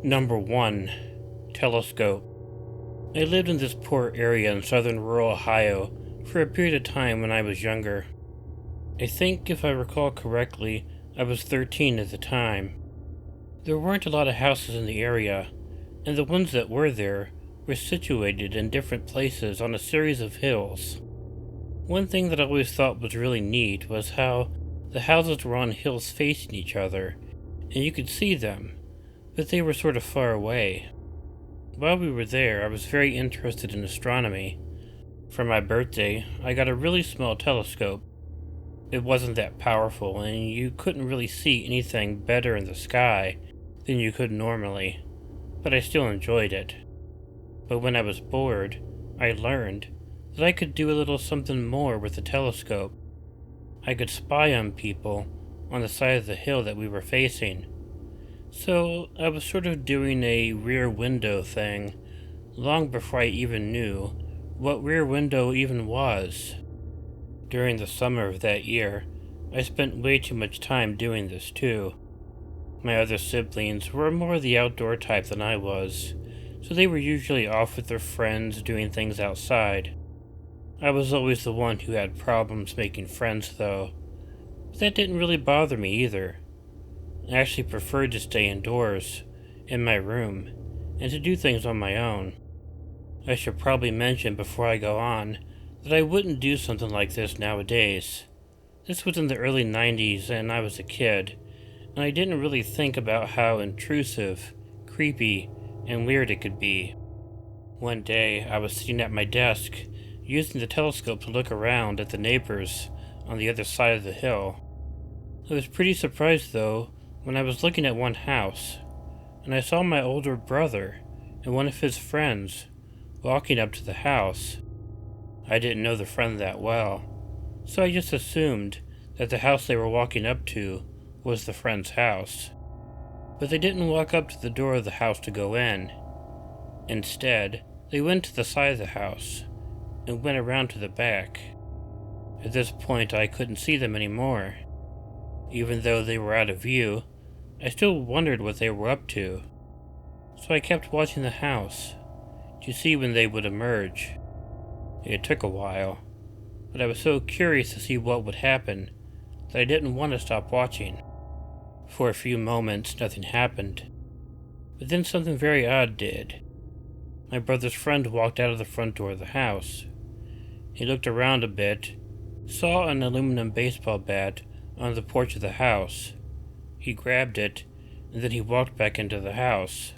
Number 1. Telescope. I lived in this poor area in southern rural Ohio for a period of time when I was younger. I think, if I recall correctly, I was 13 at the time. There weren't a lot of houses in the area, and the ones that were there were situated in different places on a series of hills. One thing that I always thought was really neat was how the houses were on hills facing each other, and you could see them, but they were sort of far away. While we were there, I was very interested in astronomy. For my birthday, I got a really small telescope. It wasn't that powerful, and you couldn't really see anything better in the sky than you could normally, but I still enjoyed it. But when I was bored, I learned that I could do a little something more with the telescope. I could spy on people on the side of the hill that we were facing. So I was sort of doing a rear window thing long before I even knew what rear window even was. During the summer of that year, I spent way too much time doing this too. My other siblings were more the outdoor type than I was, so they were usually off with their friends doing things outside. I was always the one who had problems making friends though, but that didn't really bother me either. I actually preferred to stay indoors, in my room, and to do things on my own. I should probably mention before I go on that I wouldn't do something like this nowadays. This was in the early 90s and I was a kid, and I didn't really think about how intrusive, creepy, and weird it could be. One day, I was sitting at my desk, using the telescope to look around at the neighbors on the other side of the hill. I was pretty surprised, though, when I was looking at one house, and I saw my older brother and one of his friends walking up to the house. I didn't know the friend that well, so I just assumed that the house they were walking up to was the friend's house. But they didn't walk up to the door of the house to go in. Instead, they went to the side of the house and went around to the back. At this point, I couldn't see them anymore. Even though they were out of view, I still wondered what they were up to. So I kept watching the house to see when they would emerge. It took a while, but I was so curious to see what would happen that I didn't want to stop watching. For a few moments, nothing happened. But then something very odd did. My brother's friend walked out of the front door of the house. He looked around a bit, saw an aluminum baseball bat on the porch of the house. He grabbed it, and then he walked back into the house.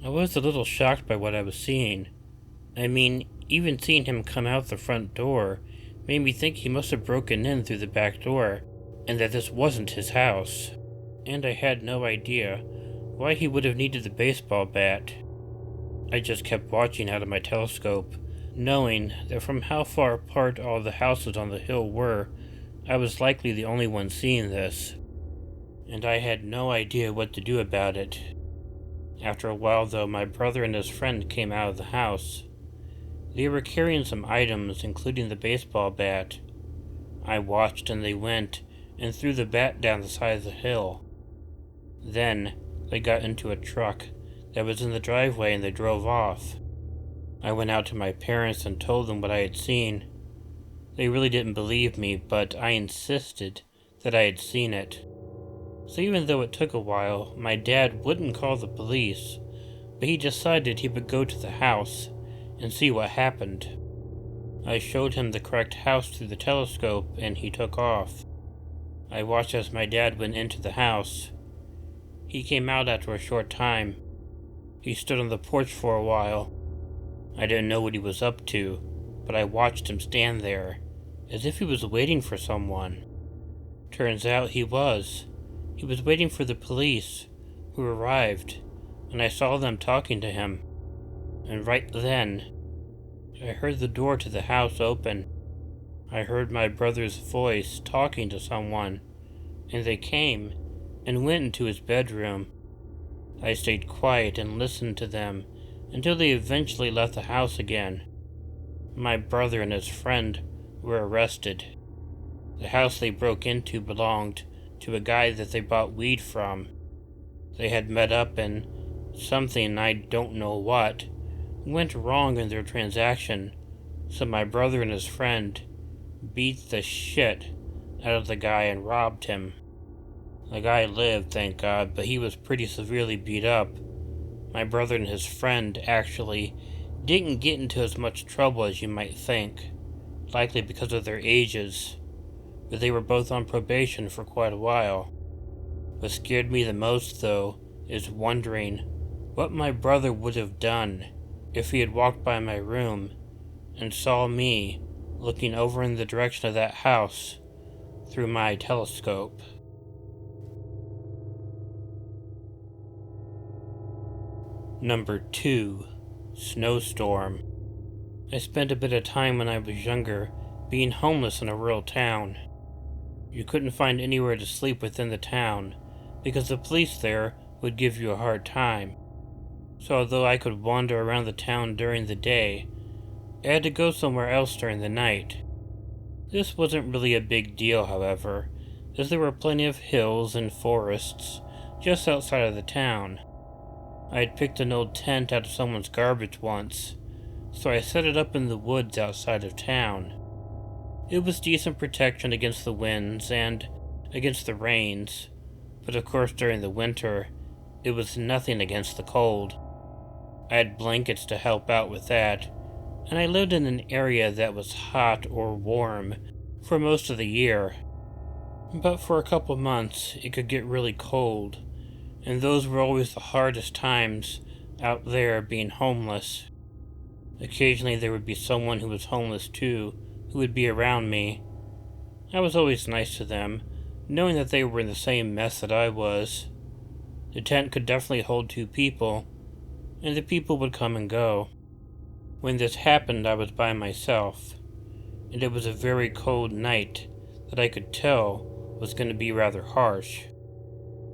I was a little shocked by what I was seeing. I mean, even seeing him come out the front door made me think he must have broken in through the back door, and that this wasn't his house. And I had no idea why he would have needed the baseball bat. I just kept watching out of my telescope, knowing that from how far apart all the houses on the hill were, I was likely the only one seeing this. And I had no idea what to do about it. After a while, though, my brother and his friend came out of the house. They were carrying some items, including the baseball bat. I watched, and they went and threw the bat down the side of the hill. Then, they got into a truck that was in the driveway and they drove off. I went out to my parents and told them what I had seen. They really didn't believe me, but I insisted that I had seen it. So even though it took a while, my dad wouldn't call the police, but he decided he would go to the house and see what happened. I showed him the correct house through the telescope, and he took off. I watched as my dad went into the house. He came out after a short time. He stood on the porch for a while. I didn't know what he was up to, but I watched him stand there, as if he was waiting for someone. Turns out he was. He was waiting for the police, who arrived, and I saw them talking to him. And right then, I heard the door to the house open. I heard my brother's voice talking to someone, and they came and went into his bedroom. I stayed quiet and listened to them until they eventually left the house again. My brother and his friend were arrested. The house they broke into belonged to a guy that they bought weed from. They had met up and Something, I don't know what, went wrong in their transaction, so my brother and his friend beat the shit out of the guy and robbed him. The guy lived, thank God, but he was pretty severely beat up. My brother and his friend actually didn't get into as much trouble as you might think, likely because of their ages, but they were both on probation for quite a while. What scared me the most, though, is wondering what my brother would have done if he had walked by my room and saw me looking over in the direction of that house through my telescope. Number 2. Snowstorm. I spent a bit of time when I was younger being homeless in a rural town. You couldn't find anywhere to sleep within the town because the police there would give you a hard time. So although I could wander around the town during the day, I had to go somewhere else during the night. This wasn't really a big deal, however, as there were plenty of hills and forests just outside of the town. I had picked an old tent out of someone's garbage once, so I set it up in the woods outside of town. It was decent protection against the winds and against the rains, but of course during the winter, it was nothing against the cold. I had blankets to help out with that, and I lived in an area that was hot or warm for most of the year. But for a couple months, it could get really cold, and those were always the hardest times out there being homeless. Occasionally there would be someone who was homeless too, who would be around me. I was always nice to them, knowing that they were in the same mess that I was. The tent could definitely hold 2 people, and the people would come and go. When this happened, I was by myself, and it was a very cold night that I could tell was going to be rather harsh.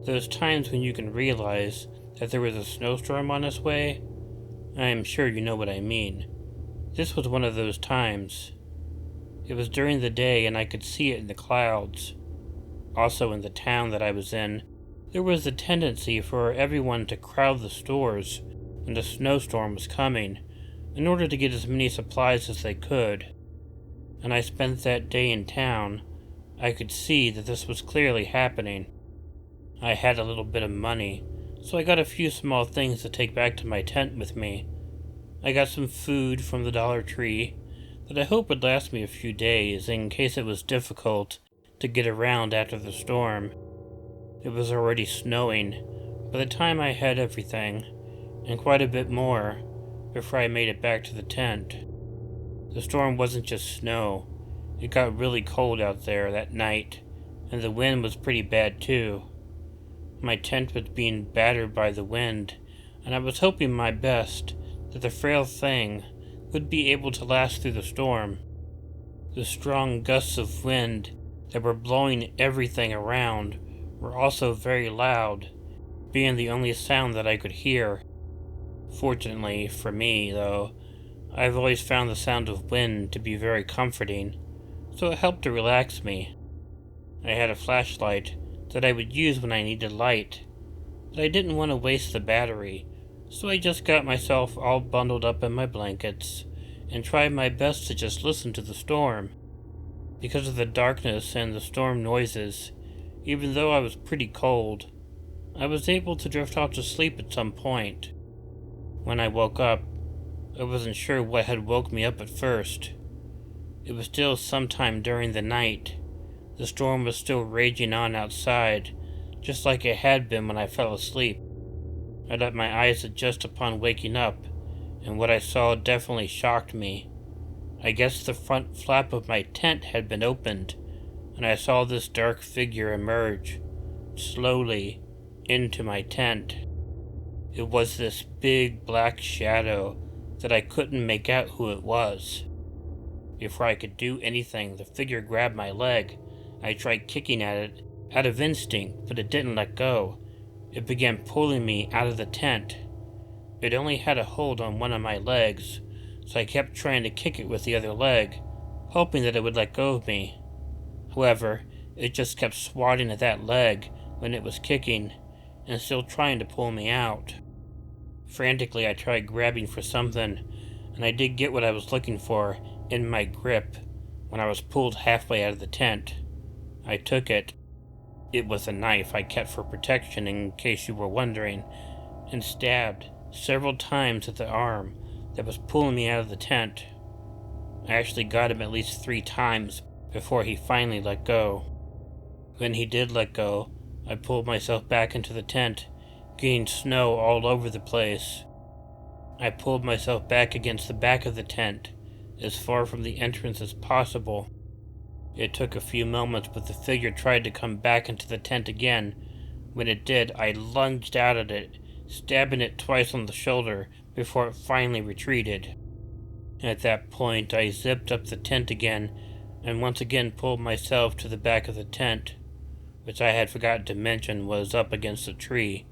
Those times when you can realize that there was a snowstorm on its way, I am sure you know what I mean. This was one of those times. It was during the day and I could see it in the clouds. Also in the town that I was in, there was a tendency for everyone to crowd the stores when the snowstorm was coming in order to get as many supplies as they could. And I spent that day in town. I could see that this was clearly happening. I had a little bit of money, so I got a few small things to take back to my tent with me. I got some food from the Dollar Tree that I hope would last me a few days in case it was difficult to get around after the storm. It was already snowing by the time I had everything, and quite a bit more before I made it back to the tent. The storm wasn't just snow. It got really cold out there that night, and the wind was pretty bad too. My tent was being battered by the wind, and I was hoping my best that the frail thing would be able to last through the storm. The strong gusts of wind that were blowing everything around were also very loud, being the only sound that I could hear. Fortunately for me, though, I've always found the sound of wind to be very comforting, so it helped to relax me. I had a flashlight that I would use when I needed light, but I didn't want to waste the battery, so I just got myself all bundled up in my blankets and tried my best to just listen to the storm. Because of the darkness and the storm noises, even though I was pretty cold, I was able to drift off to sleep at some point. When I woke up, I wasn't sure what had woke me up at first. It was still sometime during the night. The storm was still raging on outside, just like it had been when I fell asleep. I let my eyes adjust upon waking up, and what I saw definitely shocked me. I guess the front flap of my tent had been opened, and I saw this dark figure emerge, slowly, into my tent. It was this big black shadow that I couldn't make out who it was. Before I could do anything, the figure grabbed my leg. I tried kicking at it, out of instinct, but it didn't let go. It began pulling me out of the tent. It only had a hold on one of my legs, so I kept trying to kick it with the other leg, hoping that it would let go of me. However, it just kept swatting at that leg when it was kicking, and still trying to pull me out. Frantically, I tried grabbing for something, and I did get what I was looking for in my grip when I was pulled halfway out of the tent. I took it. It was a knife I kept for protection, in case you were wondering, and stabbed several times at the arm that was pulling me out of the tent. I actually got him at least 3 times before he finally let go. When he did let go, I pulled myself back into the tent, getting snow all over the place. I pulled myself back against the back of the tent, as far from the entrance as possible. It took a few moments, but the figure tried to come back into the tent again. When it did, I lunged out at it, stabbing it twice on the shoulder before it finally retreated. At that point, I zipped up the tent again and once again pulled myself to the back of the tent, which I had forgotten to mention was up against a tree.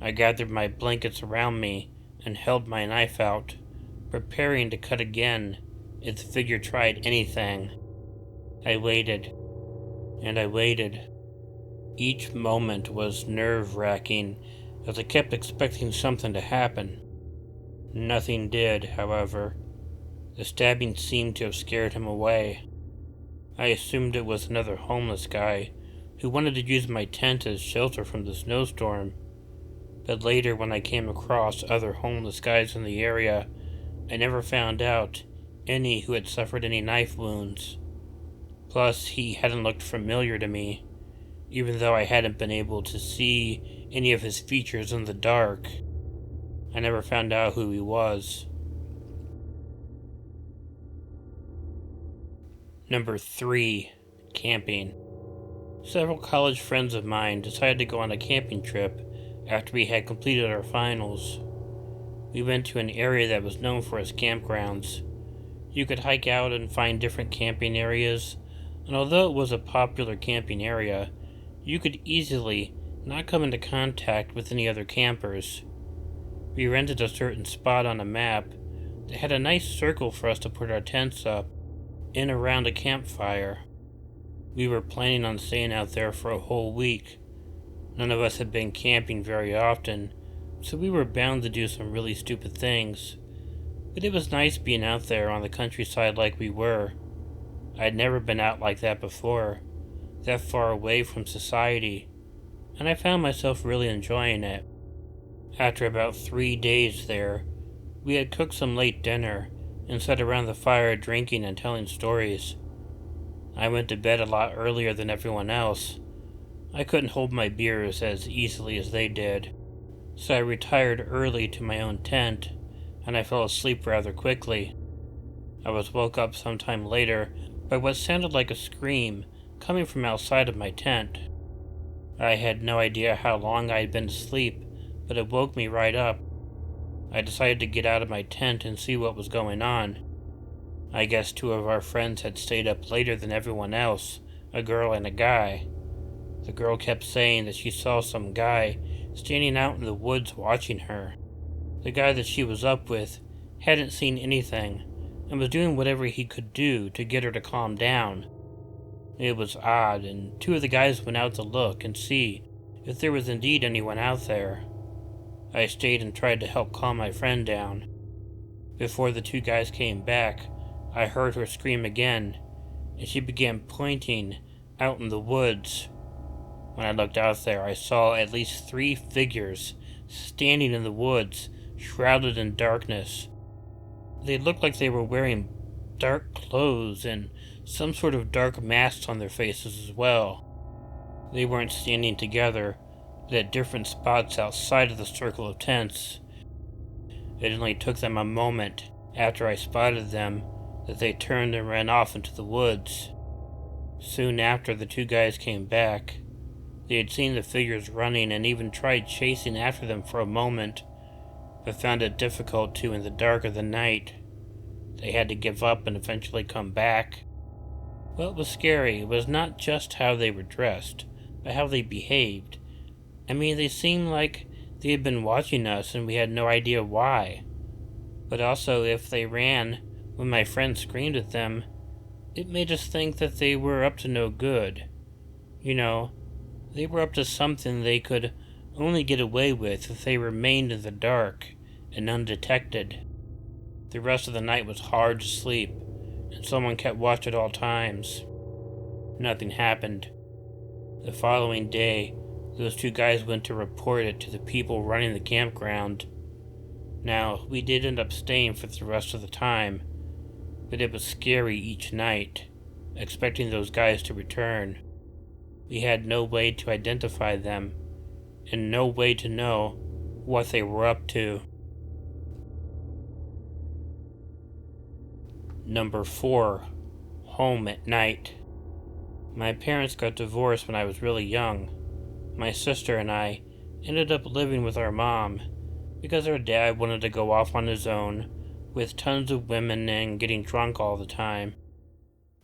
I gathered my blankets around me and held my knife out, preparing to cut again if the figure tried anything. I waited, and I waited. Each moment was nerve-wracking, as I kept expecting something to happen. Nothing did, however. The stabbing seemed to have scared him away. I assumed it was another homeless guy who wanted to use my tent as shelter from the snowstorm. But later, when I came across other homeless guys in the area, I never found out any who had suffered any knife wounds. Plus, he hadn't looked familiar to me, even though I hadn't been able to see any of his features in the dark. I never found out who he was. Number 3. Camping. Several college friends of mine decided to go on a camping trip after we had completed our finals. We went to an area that was known for its campgrounds. You could hike out and find different camping areas, and although it was a popular camping area, you could easily not come into contact with any other campers. We rented a certain spot on a map that had a nice circle for us to put our tents up in around a campfire. We were planning on staying out there for a whole week. None of us had been camping very often, so we were bound to do some really stupid things. But it was nice being out there on the countryside like we were. I'd never been out like that before, that far away from society, and I found myself really enjoying it. After about 3 days there, we had cooked some late dinner and sat around the fire drinking and telling stories. I went to bed a lot earlier than everyone else. I couldn't hold my beers as easily as they did, so I retired early to my own tent, and I fell asleep rather quickly. I was woke up sometime later by what sounded like a scream coming from outside of my tent. I had no idea how long I had been asleep, but it woke me right up. I decided to get out of my tent and see what was going on. I guess 2 of our friends had stayed up later than everyone else, a girl and a guy. The girl kept saying that she saw some guy standing out in the woods watching her. The guy that she was up with hadn't seen anything and was doing whatever he could do to get her to calm down. It was odd, and 2 of the guys went out to look and see if there was indeed anyone out there. I stayed and tried to help calm my friend down. Before the 2 guys came back, I heard her scream again, and she began pointing out in the woods. When I looked out there, I saw at least 3 figures standing in the woods, shrouded in darkness. They looked like they were wearing dark clothes and some sort of dark masks on their faces as well. They weren't standing together, but at different spots outside of the circle of tents. It only took them a moment after I spotted them that they turned and ran off into the woods. Soon after, the 2 guys came back. They had seen the figures running and even tried chasing after them for a moment, but found it difficult to in the dark of the night. They had to give up and eventually come back. What was scary was not just how they were dressed, but how they behaved. I mean, they seemed like they had been watching us and we had no idea why. But also, if they ran when my friend screamed at them, it made us think that they were up to no good. You know, they were up to something they could only get away with if they remained in the dark and undetected. The rest of the night was hard to sleep, and someone kept watch at all times. Nothing happened. The following day, those two guys went to report it to the people running the campground. Now, we did end up staying for the rest of the time, but it was scary each night, expecting those guys to return. We had no way to identify them, and no way to know what they were up to. Number 4. Home at night. My parents got divorced when I was really young. My sister and I ended up living with our mom because our dad wanted to go off on his own with tons of women and getting drunk all the time.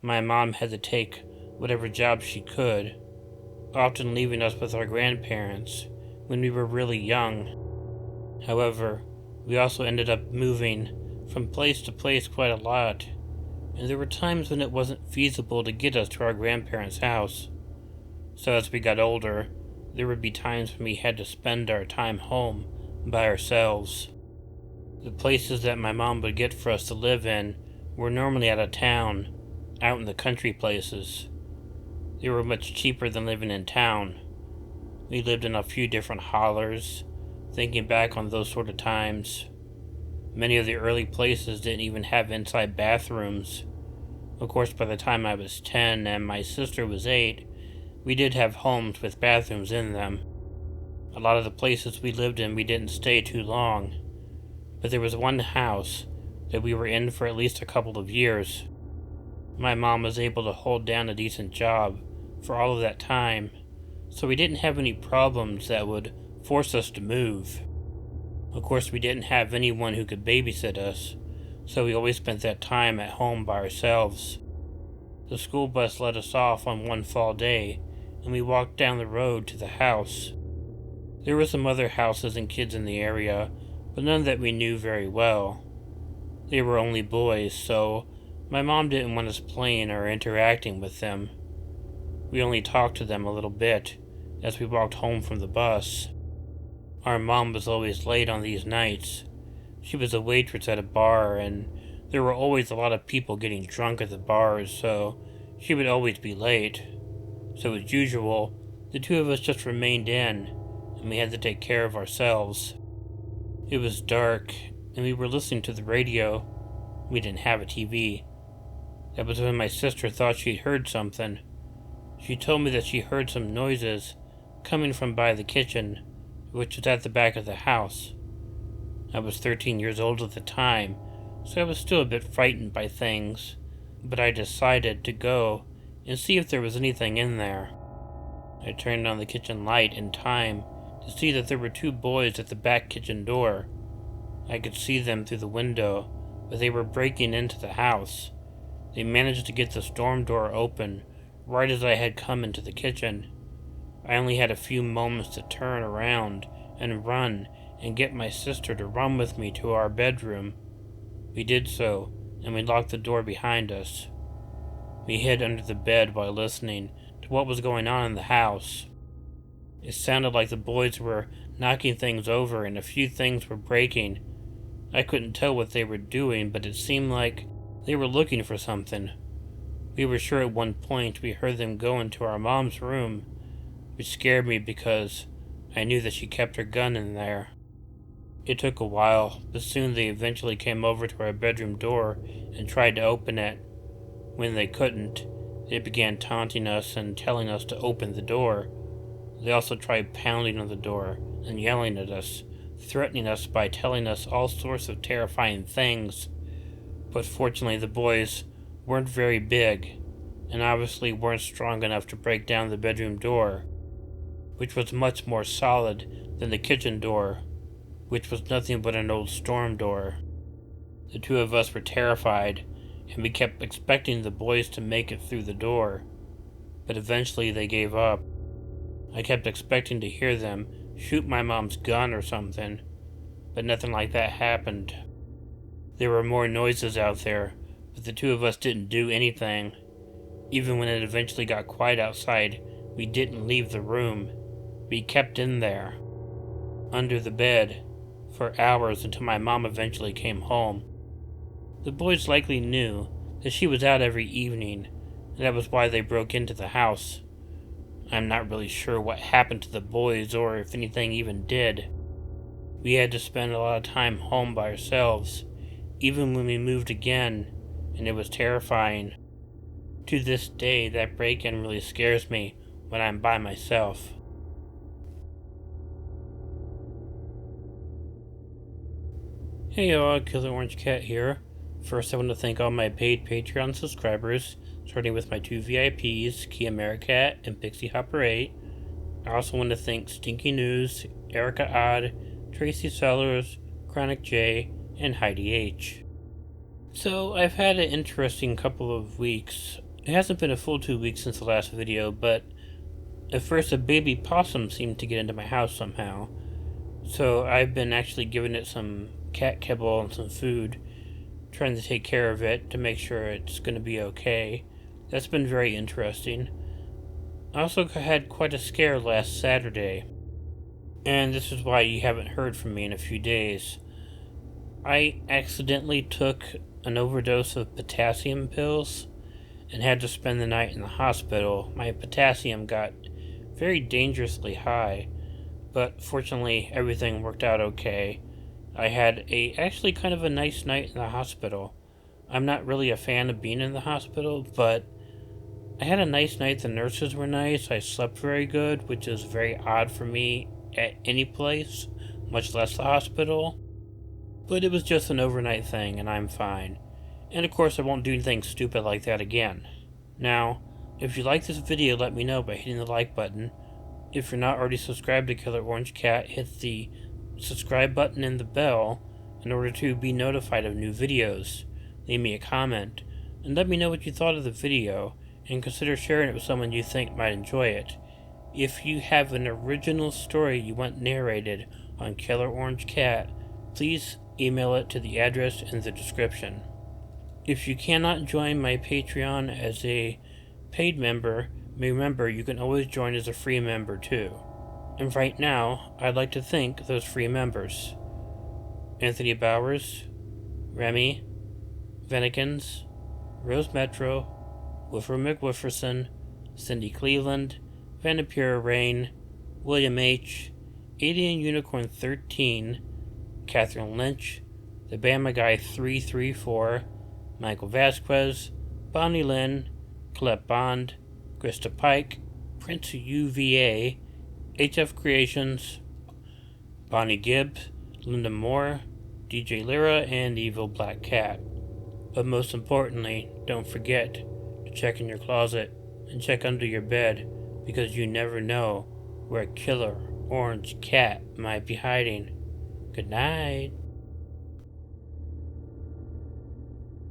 My mom had to take whatever job she could, often leaving us with our grandparents when we were really young. However, we also ended up moving from place to place quite a lot, and there were times when it wasn't feasible to get us to our grandparents' house. So as we got older, there would be times when we had to spend our time home by ourselves. The places that my mom would get for us to live in were normally out of town, out in the country places. They were much cheaper than living in town. We lived in a few different hollers, thinking back on those sort of times. Many of the early places didn't even have inside bathrooms. Of course, by the time I was 10 and my sister was 8, we did have homes with bathrooms in them. A lot of the places we lived in, we didn't stay too long, but there was one house that we were in for at least a couple of years. My mom was able to hold down a decent job for all of that time, so we didn't have any problems that would force us to move. Of course, we didn't have anyone who could babysit us, so we always spent that time at home by ourselves. The school bus let us off on one fall day, and we walked down the road to the house. There were some other houses and kids in the area, but none that we knew very well. They were only boys, so my mom didn't want us playing or interacting with them. We only talked to them a little bit as we walked home from the bus. Our mom was always late on these nights. She was a waitress at a bar, and there were always a lot of people getting drunk at the bars, so she would always be late. So as usual, the two of us just remained in, and we had to take care of ourselves. It was dark, and we were listening to the radio. We didn't have a TV. That was when my sister thought she'd heard something. She told me that she heard some noises coming from by the kitchen, which was at the back of the house. I was 13 years old at the time, so I was still a bit frightened by things, but I decided to go and see if there was anything in there. I turned on the kitchen light in time to see that there were two boys at the back kitchen door. I could see them through the window, but they were breaking into the house. They managed to get the storm door open right as I had come into the kitchen. I only had a few moments to turn around and run and get my sister to run with me to our bedroom. We did so, and we locked the door behind us. We hid under the bed while listening to what was going on in the house. It sounded like the boys were knocking things over and a few things were breaking. I couldn't tell what they were doing, but it seemed like they were looking for something. We were sure at one point we heard them go into our mom's room, which scared me because I knew that she kept her gun in there. It took a while, but soon they eventually came over to our bedroom door and tried to open it. When they couldn't, they began taunting us and telling us to open the door. They also tried pounding on the door and yelling at us, threatening us by telling us all sorts of terrifying things. But fortunately the boys weren't very big, and obviously weren't strong enough to break down the bedroom door, which was much more solid than the kitchen door, which was nothing but an old storm door. The two of us were terrified, and we kept expecting the boys to make it through the door, but eventually they gave up. I kept expecting to hear them shoot my mom's gun or something, but nothing like that happened. There were more noises out there, but the two of us didn't do anything. Even when it eventually got quiet outside, we didn't leave the room. We kept in there. under the bed for hours until my mom eventually came home. The boys likely knew that she was out every evening, and that was why they broke into the house. I'm not really sure what happened to the boys or if anything even did. We had to spend a lot of time home by ourselves, even when we moved again, and it was terrifying. To this day, that break-in really scares me when I'm by myself. Hey y'all, Killer Orange Cat here. First, I want to thank all my paid Patreon subscribers, starting with my 2 VIPs, Chiamerah Cat and Pixie Hopper 8. I also want to thank Stinky News, EricaOdd, Tracy Sellars, Chronic J, and Heidi H. So, I've had an interesting couple of weeks. It hasn't been a full 2 weeks since the last video, but at first a baby possum seemed to get into my house somehow. So I've been actually giving it some cat kibble and some food, trying to take care of it to make sure it's going to be okay. That's been very interesting. I also had quite a scare last Saturday, and this is why you haven't heard from me in a few days. I accidentally took an overdose of potassium pills and had to spend the night in the hospital. My potassium got very dangerously high, but fortunately everything worked out okay. I had actually kind of a nice night in the hospital. I'm not really a fan of being in the hospital, but I had a nice night. The nurses were nice. I slept very good, which is very odd for me at any place, much less the hospital. But it was just an overnight thing, and I'm fine. And of course I won't do anything stupid like that again. Now, if you like this video, let me know by hitting the like button. If you're not already subscribed to Killer Orange Cat, hit the subscribe button and the bell in order to be notified of new videos. Leave me a comment, and let me know what you thought of the video, and consider sharing it with someone you think might enjoy it. If you have an original story you want narrated on Killer Orange Cat, please email it to the address in the description. If you cannot join my Patreon as a paid member, remember you can always join as a free member too. And right now, I'd like to thank those free members: Anthony Bowers, Remi, Venikins, Rose Metro, Woofer McWooferson, Cindy Cleveland, Vanapira Rayne, William H., Alien Unicorn 13, Kathryn Lynch, The Bama Guy 334, Michael Vasquez, Bonnie Lynn, Collet Bond, Krista Pike, Prince UVA, HF Creations, Bonnie Gibbs, Linda Moore, DJ Lira, and Evil Black Cat. But most importantly, don't forget to check in your closet and check under your bed, because you never know where a killer orange cat might be hiding. Good night.